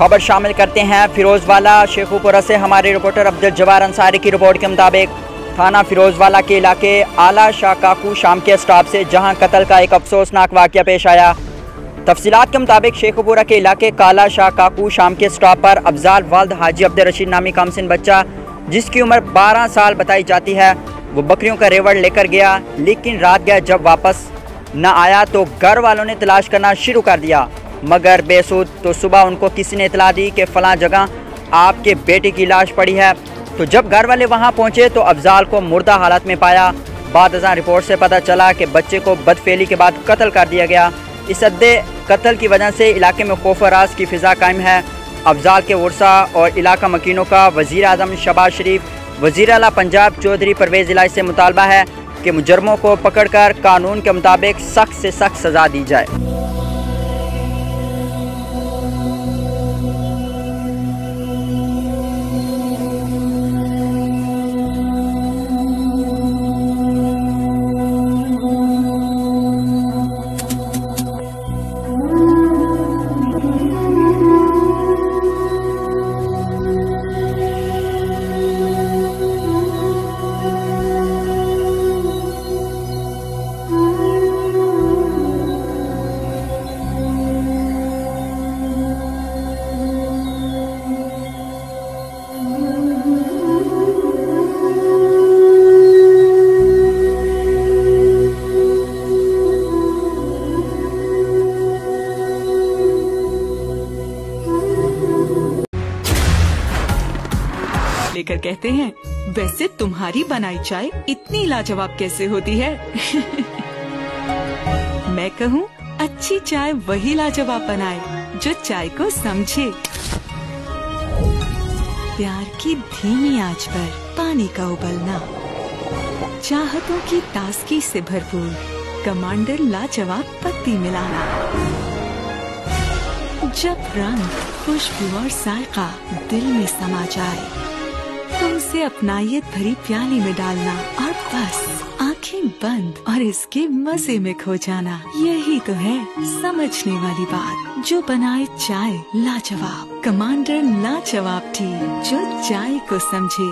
खबर शामिल करते हैं फिरोजवाला शेखुपुरा से। हमारे रिपोर्टर अब्दुल जवार अंसारी की रिपोर्ट के मुताबिक थाना फिरोजवाला के इलाके आला शाह काकू शाम के स्टॉप से जहां कत्ल का एक अफसोसनाक वाक़या पेश आया। तफसीलात के मुताबिक शेखुपुरा के इलाके काला शाह काकू शाम के स्टॉप पर अफजाल वाल्द हाजी अब्दुल रशीद नामी कमसिन बच्चा जिसकी उम्र 12 साल बताई जाती है, वो बकरियों का रेवड़ लेकर गया, लेकिन रात गया जब वापस न आया तो घर वालों ने तलाश करना शुरू कर दिया मगर बेसुध। तो सुबह उनको किसी ने इतला दी कि फ़लाँ जगह आपके बेटे की लाश पड़ी है। तो जब घर वाले वहां पहुंचे तो अफजाल को मुर्दा हालत में पाया। बाद रिपोर्ट से पता चला कि बच्चे को बदफेली के बाद कत्ल कर दिया गया। इस अद्दे कत्ल की वजह से इलाके में खौफ राज की फ़िज़ा कायम है। अफजाल के वर्सा और इलाका मकीनों का वज़ीर आज़म शहबाज शरीफ, वज़ीर आला पंजाब चौधरी परवेज़ इलाही से मुतालबा है कि मुजरमों को पकड़कर कानून के मुताबिक सख्त से सख्त सज़ा दी जाए। लेकर कहते हैं, वैसे तुम्हारी बनाई चाय इतनी लाजवाब कैसे होती है? मैं कहूँ अच्छी चाय वही लाजवाब बनाए जो चाय को समझे। प्यार की धीमी आंच पर पानी का उबलना, चाहतों की ताजगी से भरपूर कमांडर लाजवाब पत्ती मिलाना, जब रंग, खुशबू और जायका दिल में समा जाए तो उसे अपनायत भरी प्याली में डालना और बस आंखें बंद और इसके मजे में खो जाना। यही तो है समझने वाली बात जो बनाए चाय लाजवाब। कमांडर लाजवाब टी जो चाय को समझे।